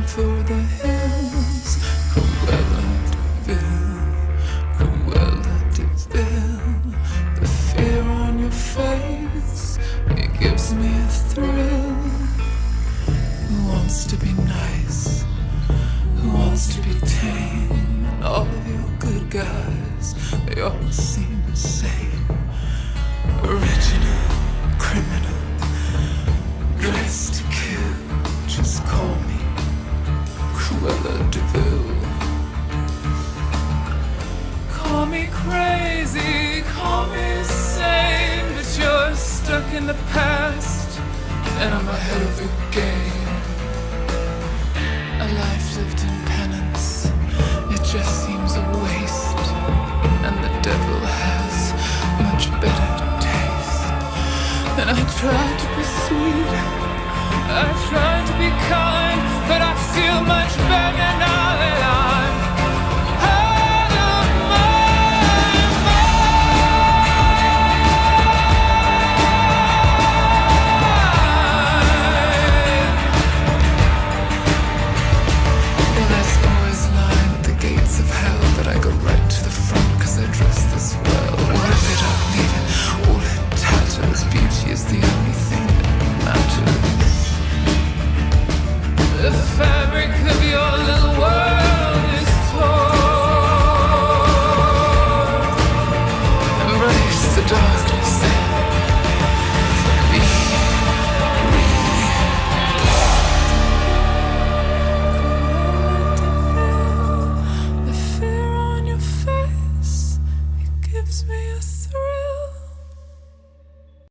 for the hills. Cruella de Vil, Cruella de Vil. The fear on your face, it gives me a thrill. Who wants to be nice? Who wants to be tame? All of your good guys, they all seem the same. Original, criminal, dressed to kill. Just call me Cruella de Vil. Call me crazy, call me insane, but you're stuck in the past, and I'm ahead of the game. A life lived in penance, it just seems a waste, and the devil has much better taste. And I try to be sweet, I try to be kind, but I feel much better now that I'm out of my mind. Well, there's always a line at the gates of hell, but I go right to the front 'cause I dress this well. Rip it up, leave it all in tatters. Beauty is the only thing that matters. The fabric of your little world is torn. Embrace the darkness and be reborn. The fear on your face, it gives me a thrill.